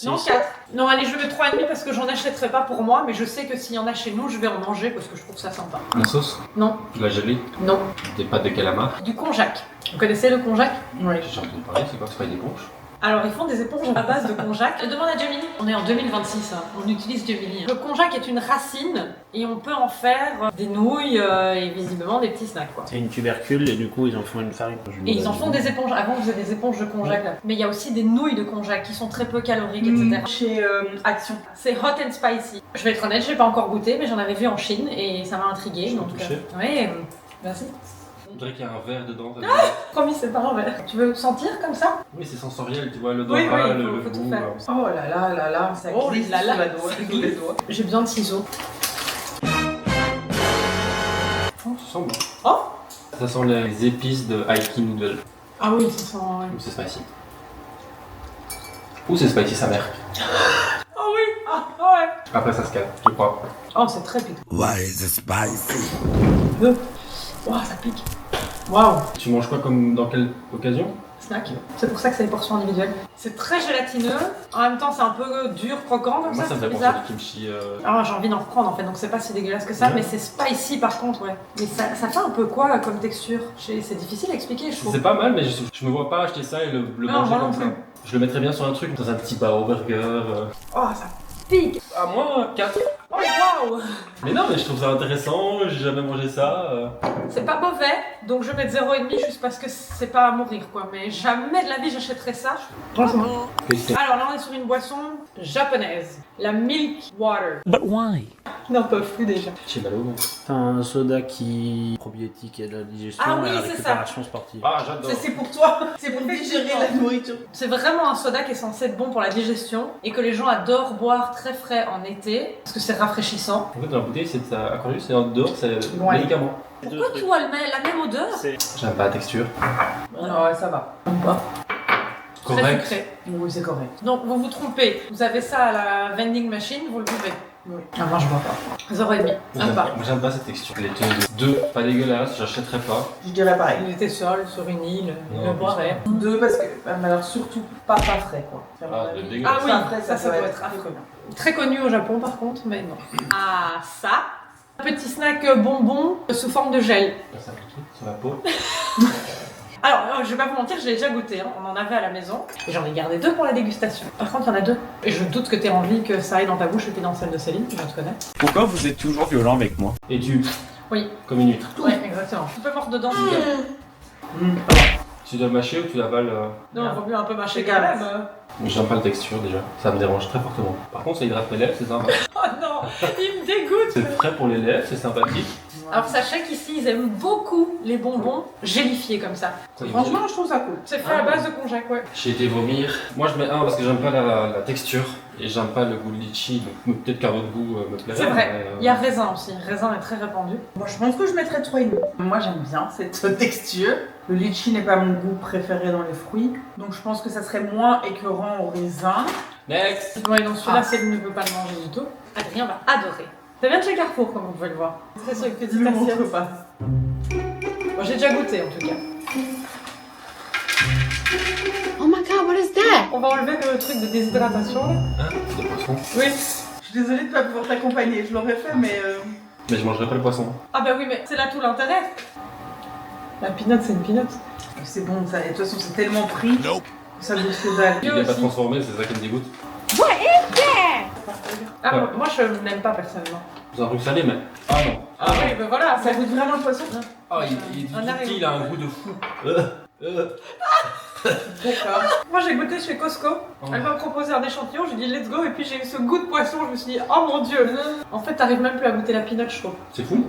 Non, Six. 4. Non, allez, je mets 3,5 parce que j'en achèterai pas pour moi, mais je sais que s'il y en a chez nous, je vais en manger parce que je trouve ça sympa. La sauce. Non, De la gelée. non. Des pâtes de calamar. Du konjac. Vous connaissez le konjac? Oui. J'ai entendu parler, c'est quoi? C'est pas une éponge? Alors, ils font des éponges à base de konjac. Demande à Gemini. On est en 2026, hein. On utilise Gemini. Le konjac est une racine et on peut en faire des nouilles et visiblement des petits snacks, quoi. C'est une tubercule et du coup ils en font une farine. Et ils en font des éponges. Avant, vous avez des éponges de konjac, là. Mais il y a aussi des nouilles de konjac qui sont très peu caloriques, etc. Chez Action. C'est hot and spicy. Je vais être honnête, j'ai pas encore goûté, mais j'en avais vu en Chine et ça m'a intriguée. Je peux Donc, toucher ouais, merci. On dirait qu'il y a un verre dedans. t'as vu? Promis, c'est pas un verre. Tu veux sentir comme ça? Oui, c'est sensoriel, tu vois, l'odorat, Oui, oui, il le faut tout goût. faire. Oh là là, ça Oh glisse là là, sous la doigt, ça sous les glisse. doigts. J'ai besoin de ciseaux. Oh, ça sent bon. Oh! Ça sent les épices de Aiki Noodle. Ah oui, ça sent. C'est spicy. Ou c'est spicy sa mère. Oh oui. Ah ouais. Après ça se calme, je crois. Oh, c'est très piquant. Why is it spicy? Waouh, ça pique. Waouh. Tu manges quoi comme dans quelle occasion? Snack. C'est pour ça que c'est des portions individuelles. C'est très gélatineux. En même temps, c'est un peu dur, croquant comme Moi ça. ça me C'est fait penser bizarre. au kimchi. Ah, j'ai envie d'en reprendre en fait, donc c'est pas si dégueulasse que ça, mais c'est spicy par contre, ouais. Mais ça fait un peu quoi comme texture? C'est difficile à expliquer, je trouve. C'est pas mal, mais je me vois pas acheter ça et le Non, manger moi non comme ça. plus. Je le mettrais bien sur un truc, dans un petit bao burger. Oh, ça pique. À moins 4. Oh, waouh. Mais non, mais je trouve ça intéressant, j'ai jamais mangé ça. C'est pas mauvais, donc je vais mettre 0,5 juste parce que c'est pas à mourir quoi. Mais jamais de la vie j'achèterais ça. Alors là on est sur une boisson japonaise, la Milk Water. But why? N'en peuvent plus déjà. Chez Malo. C'est un soda qui probiotique et de la digestion Ah oui, et la c'est récupération sportive. Ah, j'adore. C'est pour toi, c'est pour digérer la nourriture. C'est vraiment un soda qui est censé être bon pour la digestion et que les gens adorent boire très frais en été parce que c'est rafraîchissant. En fait, dans la bouteille, c'est accordé, c'est en dehors, c'est Ouais. médicament. Pourquoi tout a la même odeur? J'aime pas la texture. Non, ouais, ça va. Très Correct. sucré. Oui, c'est correct. Donc vous vous trompez, vous avez ça à la vending machine, vous le buvez. Oui. Ah moi je bois pas. 0,5. J'aime pas. Moi, j'aime pas cette texture. Les deux, pas dégueulasse, j'achèterais pas. Je dirais pareil. Il était seul sur une île, il Non, le boirait. 2 parce que, mais alors surtout pas frais quoi. À mon Ah, avis. le dégueulasse. Ah oui, Pas frais, ça doit être très affreux. connu. Très connu au Japon par contre, mais non. Ah ça, un petit snack bonbon sous forme de gel. Ça applique sur la peau. Alors je vais pas vous mentir, je l'ai déjà goûté, hein. On en avait à la maison et j'en ai gardé 2 pour la dégustation. Par contre il y en a 2. Et je doute que t'aies envie que ça aille dans ta bouche et puis dans celle de Céline, je te connais. Pourquoi vous êtes toujours violent avec moi? Et tu. Oui. Comme une huître. Ouais, exactement. Tu peux mordre dedans. Tu dois mâcher ou tu l'avales. Non, il vaut mieux un peu mâcher C'est quand grave. même. J'aime pas la texture déjà, ça me dérange très fortement. Par contre, ça hydrate mes lèvres, c'est sympa. Oh non, il me dégoûte. C'est frais pour les lèvres, c'est sympathique. Alors sachez qu'ici ils aiment beaucoup les bonbons gélifiés comme ça. Franchement, je trouve ça cool. C'est fait à base de konjac, ouais. J'ai été vomir. Moi, je mets 1 parce que j'aime pas la texture et j'aime pas le goût de litchi, donc peut-être qu'un autre goût me plairait. C'est vrai. mais, Il y a raisin aussi. Raisin est très répandu. Moi, je pense que je mettrais 3,5. Moi, j'aime bien cette texture. Le litchi n'est pas mon goût préféré dans les fruits, donc je pense que ça serait moins écœurant au raisin. Next. Ouais, donc celui-là, Céline ne peut pas le manger du tout. Adrien va adorer. Ça vient de chez Carrefour, comme vous pouvez le voir. C'est sur une petite Ne assiette. montre pas. Moi, j'ai déjà goûté en tout cas. Oh my god, what is that? On va enlever le truc de déshydratation là. Hein, c'est des poissons. Oui. Je suis désolée de ne pas pouvoir t'accompagner, je l'aurais fait, mais Mais je mangerai pas le poisson. Ah bah oui, mais c'est là tout l'intérêt. La peanut, c'est une peanut. c'est bon ça. Et de toute façon, c'est tellement pris que ça goûte que dalle. Il est pas transformé, c'est ça qui me dégoûte. Ah, Ouais. moi je n'aime pas personnellement. C'est un truc salé, mais. Ah non. Ah oui, bah voilà, Ça goûte vraiment le poisson. Ah, il est Un tout arrêt. petit, il a un goût de fou. D'accord. Moi j'ai goûté chez Costco, elle m'a proposé un échantillon, j'ai dit let's go et puis j'ai eu ce goût de poisson, je me suis dit oh mon dieu. En fait t'arrives même plus à goûter la peanut je trouve. C'est fou.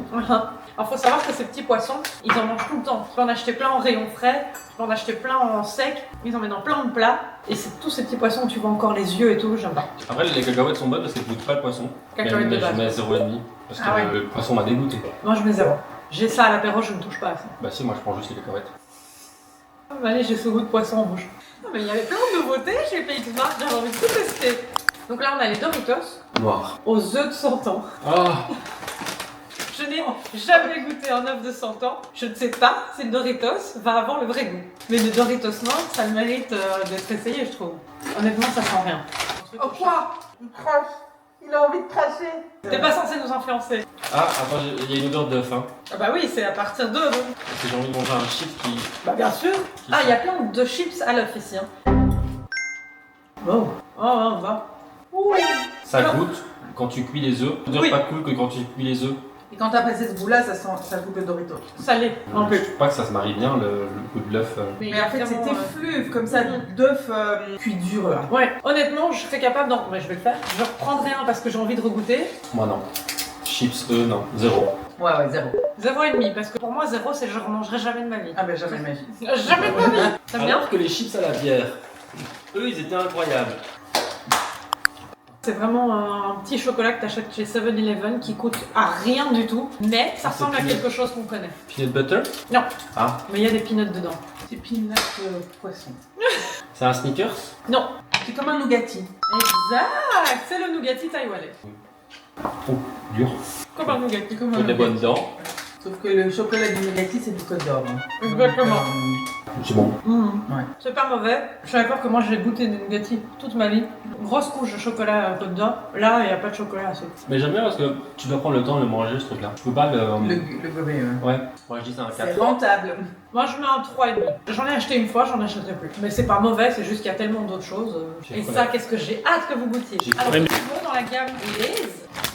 Alors faut savoir que ces petits poissons, ils en mangent tout le temps. Tu peux en acheter plein en rayon frais, tu peux en acheter plein en sec, ils en mettent dans plein de plats. Et c'est tous ces petits poissons où tu vois encore les yeux et tout, j'aime pas. Après, les cacahuètes sont bonnes parce qu'elles ne goûtent pas le poisson. Cacahuètes de mais je base. mets 0,5 parce que Ah ouais. le poisson m'a dégoûté. Moi je mets 0. J'ai ça à l'apéro, je ne touche pas à ça. Bah si, moi je prends juste les cacahuètes. Allez, j'ai ce goût de poisson en bouche. Non, mais il y avait plein de nouveautés chez PXMart, j'avais envie de tout tester. Donc là, on a les Doritos Noir. aux œufs de 100 ans. Ah. Je n'ai jamais goûté un œuf de 100 ans. Je ne sais pas si le Doritos va avoir le vrai goût. Mais le Doritos noir, ça le mérite d'être essayé, je trouve. Honnêtement, ça sent rien. Oh quoi? Il crache. Il a envie de cracher. T'es pas censé nous influencer. Ah, attends, il y a une odeur d'œuf, hein. Ah bah oui, c'est à partir d'eux. Donc. Parce que j'ai envie de manger un chip qui. Bah bien sûr. Ah, il y a plein de chips à l'œuf ici. Hein. Oh. Oh, va. Ouh. Ça Alors- goûte quand tu cuis les œufs. L'odeur Oui. pas cool que quand tu cuis les œufs. Et quand t'as passé ce goût-là, ça goûte le Doritos. Salé. Un peu. Je trouve pas que ça se marie bien, le goût de l'œuf. Mais en fait, c'était fluve comme ça, d'œuf cuit dur là. Ouais, honnêtement, je serais capable d'en. Ouais, je vais le faire. Je reprendrai un parce que j'ai envie de regoûter. Moi non. Chips, œufs, non. 0. Ouais, 0. 0,5 parce que pour moi, 0 c'est je remangerai jamais de ma vie. Ah ben jamais de ma vie. Jamais de ma vie. T'aimes bien? Alors que les chips à la bière, eux, ils étaient incroyables. C'est vraiment un petit chocolat que t'achètes chez 7-Eleven qui coûte à rien du tout, mais ça c'est ressemble à peanut. quelque chose qu'on connaît. Peanut butter? Non. Ah, Mais il y a des peanuts dedans. C'est peanut poisson. c'est un Snickers? Non. C'est comme un nougati. Exact, c'est le nougati taïwanais. Oh, dur. Comme un nougati, comme un Faut des nougati. bonnes dents. Sauf que le chocolat du nougati, c'est du Côte d'Or. Hein. Exactement. C'est bon. C'est pas mauvais. Je suis d'accord que moi j'ai goûté des nougatis toute ma vie. Grosse couche de chocolat Côte d'Or. Là, il n'y a pas de chocolat assez. Mais j'aime bien parce que tu dois prendre le temps de le manger ce truc-là. Je peux pas le. Le gobelet, ouais. Ouais, moi je dis c'est un 4. C'est rentable. Moi je mets un 3,5. J'en ai acheté une fois, j'en achèterai plus. Mais c'est pas mauvais, c'est juste qu'il y a tellement d'autres choses. J'ai Et faim. ça, qu'est-ce que j'ai hâte que vous goûtiez. J'ai Alors, faim. nous dans la gamme Lay's,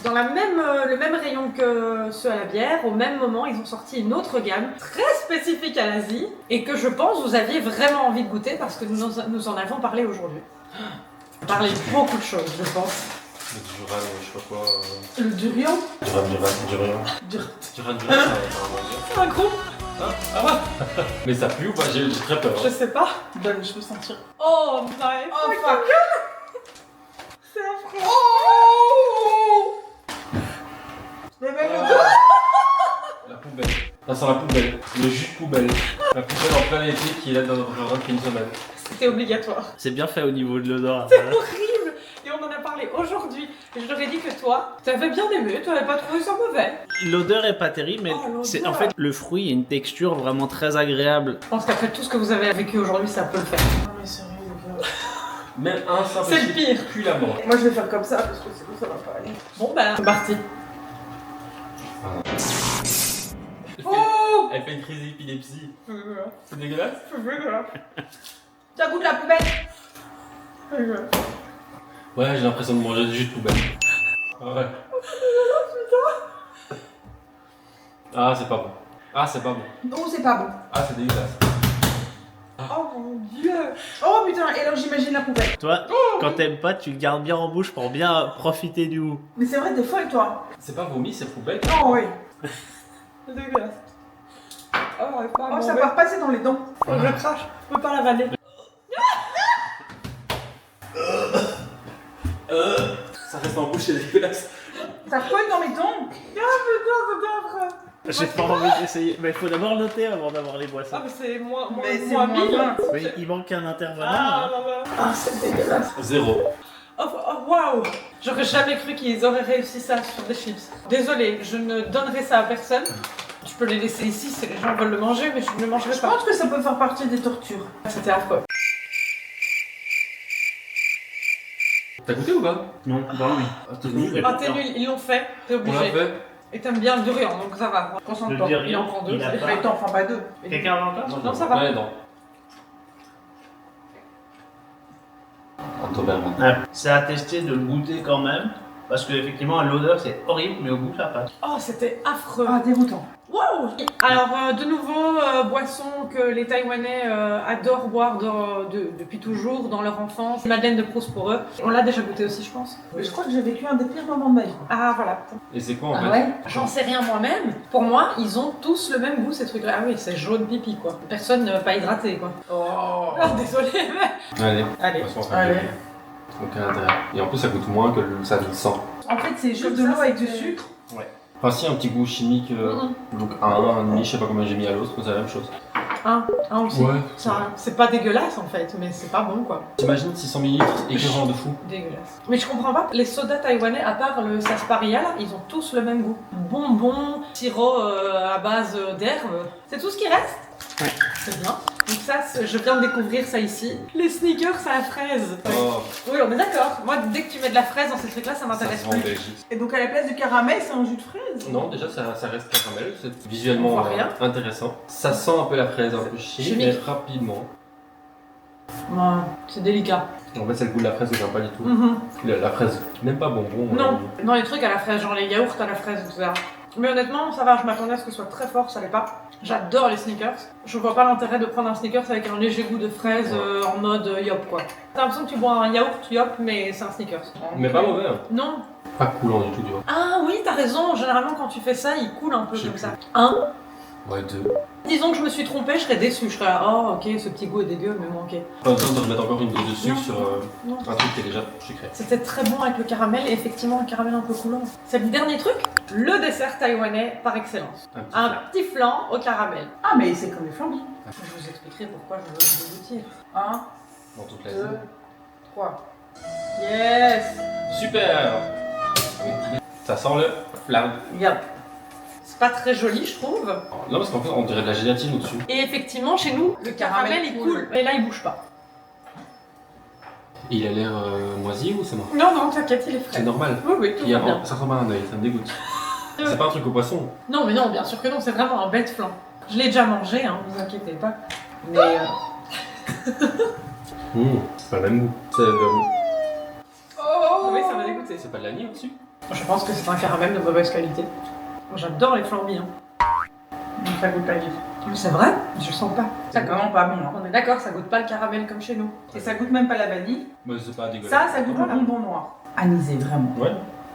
dans la même, le même rayon que ceux à la bière, au même moment, ils ont sorti une autre gamme très spécifique à l'Asie et que je pense vous aviez vraiment envie de goûter parce que nous en avons parlé aujourd'hui. On parlait de beaucoup de choses, je pense. Le duran, je sais pas quoi. Le durian. Duran, ça va C'est un groupe, Ah ouais. Mais ça pue ou pas? J'ai très peur. je sais pas. Donne, je peux sentir. Oh, nice. Oh fuck. C'est affreux. Oh. Mais même La poubelle. Ça sent la poubelle. Le jus de poubelle. La poubelle en plein été qui est là dans une semaine. C'était obligatoire. C'est bien fait au niveau de l'odeur. C'est horrible. Et on en a parlé aujourd'hui. Et je leur ai dit que toi, t'avais bien aimé, t'avais pas trouvé ça mauvais. L'odeur est pas terrible, mais Oh, l'odeur. c'est en fait le fruit a une texture vraiment très agréable. Je pense qu'après tout ce que vous avez vécu aujourd'hui, ça peut le faire. Non mais sérieux, les gars. Même un simple C'est le chip pire. pue la mort. Moi je vais faire comme ça parce que sinon ça va pas aller. Bon bah, c'est parti. Oh. Elle fait une crise d'épilepsie. C'est dégueulasse. Ça goûte la poubelle. Ouais, j'ai l'impression de manger du jus de poubelle. Ouais. Ah, c'est pas bon. Ah, c'est pas bon. Non, c'est pas bon. Ah, c'est dégueulasse. Oh mon dieu. Oh putain, et alors j'imagine la poubelle. Toi, quand t'aimes pas, tu le gardes bien en bouche pour bien profiter du goût. Mais c'est vrai, t'es folle toi. C'est pas vomi, c'est poubelle. Oh oui. C'est dégueulasse. Oh, c'est pas Oh, ça part passer dans les dents. Faut que je crache. Je peux pas l'avaler. Ça reste en bouche, c'est dégueulasse. Ça colle dans mes dents. J'ai pas envie d'essayer, mais il faut d'abord noter avant d'avoir les boissons. Ah mais c'est moins Mais c'est moins moins 1000. bien. Oui, il manque un intervenant. Ah hein. là là. Ah, c'est dégueulasse. 0. Oh waouh. J'aurais jamais cru qu'ils auraient réussi ça sur des chips. Désolée, je ne donnerai ça à personne. Tu peux les laisser ici si les gens veulent le manger, mais je ne le mangerai Je pas. pense que ça peut faire partie des tortures. C'était affreux. T'as goûté ou pas? Non, bon, oui. Ah, t'es nul. Ah t'es nul, ils l'ont fait, t'es On l'a obligé. fait. Et t'aimes bien le durian, donc ça va. Concentre-toi. Le durian, Il en prend deux. il a c'est- pas- Mais t'en prends pas deux. Quelqu'un a encore Non, ça va. Pas les dents. Un Doberman. Ouais. C'est à tester de le goûter quand même, parce que effectivement l'odeur c'est horrible, mais au goût ça passe. Oh, c'était affreux. Ah, dégoûtant. Waouh. Alors, de nouveau, boisson que les Taïwanais adorent boire depuis toujours dans leur enfance. Madeleine de Proust pour eux. On l'a déjà goûté aussi, je pense. Mais je crois que j'ai vécu un des pires moments de ma vie. Ah, voilà. Et c'est quoi en fait? Ah ouais. J'en sais rien moi-même. Pour moi, ils ont tous le même goût, ces trucs-là. Ah oui, c'est jaune pipi, quoi. Personne ne pas hydraté, quoi. Oh. Ah, désolé, mais... Allez. Allez. De toute façon, on Allez. Aucun intérêt. Et en plus, ça coûte moins que ça du sang. En fait, c'est juste Comme de ça, l'eau avec du c'était- sucre. Enfin, si, un petit goût chimique. Donc, un demi, je sais pas combien j'ai mis à l'autre, c'est la même chose. Un aussi. Ouais. Ça, c'est pas dégueulasse, en fait, mais c'est pas bon, quoi. T'imagines 600 ml écœurant de fou. Dégueulasse. Mais je comprends pas, les sodas taïwanais, à part le sarsaparilla, là, ils ont tous le même goût. Bonbons, sirop à base d'herbes, c'est tout ce qui reste. Ouais. C'est bien. Donc ça, je viens de découvrir ça ici. Les sneakers à la fraise. Oh, Oui, on est d'accord. Moi, dès que tu mets de la fraise dans ces trucs-là, ça ça m'intéresse se vend en plus. Belgique. Et donc à la place du caramel, c'est un jus de fraise. Non, déjà, ça reste caramel. C'est On visuellement voit rien. intéressant. Ça sent un peu la fraise, un peu chimique, mais Chimique. rapidement. Ouais, c'est délicat. En fait, c'est le goût de la fraise que j'aime pas du tout. Mhm. La fraise, même pas bonbon. Non, non, les trucs à la fraise, genre les yaourts à la fraise, etc. Mais honnêtement, ça va, je m'attendais à ce que ce soit très fort, ça l'est pas. J'adore les sneakers. Je vois pas l'intérêt de prendre un sneakers avec un léger goût de fraise en mode yop, quoi. T'as l'impression que tu bois un yaourt yop, mais c'est un sneakers. Mais pas mauvais, hein. Non. Pas coulant du tout, tu vois. Ah oui, t'as raison, généralement quand tu fais ça, il coule un peu Je sais comme plus. ça. Un. Ouais, 2. Disons que je me suis trompée, je serais déçue. Je serais là, oh ok, ce petit goût est dégueu, mais bon, ok. Pas besoin de remettre encore une dose de sucre Non. sur Non. un truc qui est déjà sucré. C'était très bon avec le caramel, et effectivement, un caramel un peu coulant. C'est le dernier truc, le dessert taïwanais par excellence. Un petit Un flan. petit flan au caramel. Ah, mais c'est comme les flambis. Je vous expliquerai pourquoi je veux le goûter. 1, Dans toute la 2, vie. 3. Yes. Super. Ça sent le flamme. Regarde. C'est pas très joli, je trouve. Non, parce qu'en fait, on dirait de la gélatine au-dessus. Et effectivement, chez nous, le caramel il coule. Et là, il bouge pas. Il a l'air moisi ou c'est mort? Non, non, t'inquiète, il est C'est frais. normal. Oui, oui, tout va bien. Ça ressemble à un œil, ça me dégoûte. C'est pas un truc au poisson. Non, mais non, bien sûr que non, c'est vraiment un bête flan. Je l'ai déjà mangé, hein, vous inquiétez pas. Mais C'est pas le même goût. C'est de... oh oui, ça m'a dégoûté. C'est pas de l'anis au-dessus? Je pense que c'est un caramel de mauvaise qualité. Moi, j'adore les flambis. Hein. Donc ça goûte pas du tout. Mais c'est vrai, je sens pas. C'est vraiment pas bon. Hein. On est d'accord, ça goûte pas le caramel comme chez nous. Et ça goûte même pas la vanille. Mais c'est pas dégueulasse. Ça goûte Voilà. le bonbon noir. Anisé, vraiment. Ouais.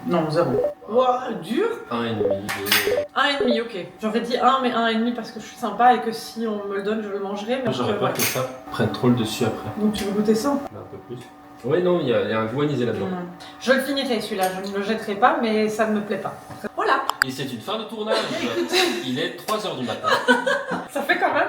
Non, 0. Ouah, dur. 1,5. 1,5, ok. J'aurais dit 1, mais 1,5 parce que je suis sympa et que si on me le donne, je le mangerai. Mais J'aurais peur que ça prenne trop le dessus après. Donc tu veux goûter ça? Mais un peu plus. Oui, non, il y a un goût anisé là-dedans. Je le finirai celui-là, je ne le jetterai pas, mais ça ne me plaît pas. Voilà, Et c'est une fin de tournage. Il est 3h du matin. ça fait quand même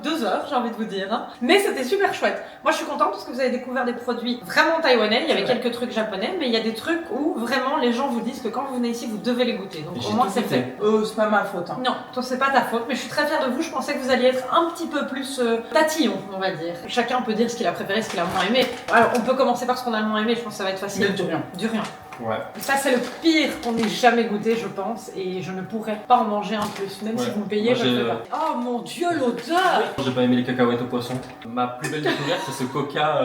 2 heures, j'ai envie de vous dire. Hein. Mais c'était super chouette. Moi, je suis contente parce que vous avez découvert des produits vraiment taïwanais. Il y avait quelques trucs japonais, mais il y a des trucs où vraiment les gens vous disent que quand vous venez ici, vous devez les goûter. Donc J'ai au moins, tout c'est goûté. fait. C'est pas ma faute. Hein. Non, toi c'est pas ta faute, mais je suis très fière de vous. Je pensais que vous alliez être un petit peu plus tatillon, on va dire. Chacun peut dire ce qu'il a préféré, ce qu'il a moins aimé. Alors on peut commencer par ce qu'on a le moins aimé, je pense que ça va être facile. Le durian. Durian. Ouais. Ça c'est le pire qu'on ait jamais goûté, je pense, et je ne pourrais pas en manger un plus, même si Ouais. vous me payez, Moi, je ne j'ai- le fais pas. Oh mon dieu, l'odeur! J'ai pas aimé les cacahuètes au poisson. Ma plus belle découverte, c'est ce coca.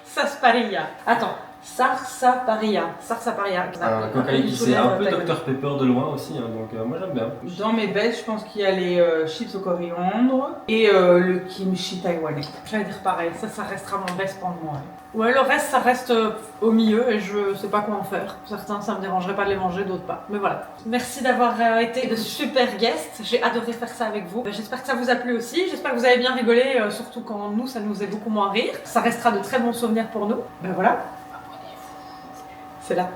Sarsaparilla. Attends, sarsaparilla. Sarsaparilla. Un coca épicé, un peu Dr Pepper de loin aussi. Hein, donc moi j'aime bien. Dans mes bêtes, je pense qu'il y a les chips au coriandre et le kimchi taïwanais. J'allais dire pareil, ça restera mon best pour moi. Ouais, le reste, ça reste au milieu et je sais pas quoi en faire. Certains, ça me dérangerait pas de les manger, d'autres pas. Mais voilà. Merci d'avoir été de super guests. J'ai adoré faire ça avec vous. J'espère que ça vous a plu aussi. J'espère que vous avez bien rigolé, surtout quand nous, ça nous faisait beaucoup moins rire. Ça restera de très bons souvenirs pour nous. Ben voilà. C'est là.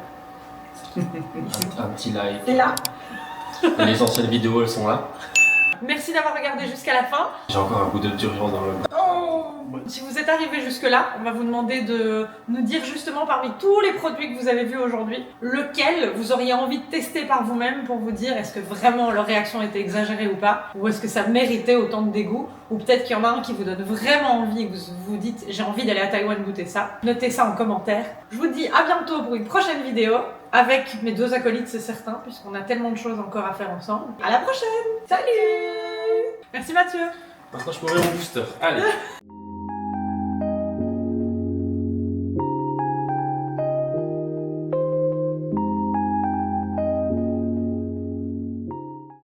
Un petit like. C'est là. Et les anciennes vidéos, elles sont là. Merci d'avoir regardé jusqu'à la fin. J'ai encore un goût de durian dans le. Si vous êtes arrivé jusque-là, on va vous demander de nous dire justement parmi tous les produits que vous avez vus aujourd'hui, lequel vous auriez envie de tester par vous-même pour vous dire est-ce que vraiment leur réaction était exagérée ou pas, ou est-ce que ça méritait autant de dégoût, ou peut-être qu'il y en a un qui vous donne vraiment envie et que vous vous dites j'ai envie d'aller à Taïwan goûter ça. Notez ça en commentaire. Je vous dis à bientôt pour une prochaine vidéo avec mes 2 acolytes, c'est certain, puisqu'on a tellement de choses encore à faire ensemble. À la prochaine. Salut. Merci Mathieu. Maintenant, je peux ouvrir mon booster. Allez.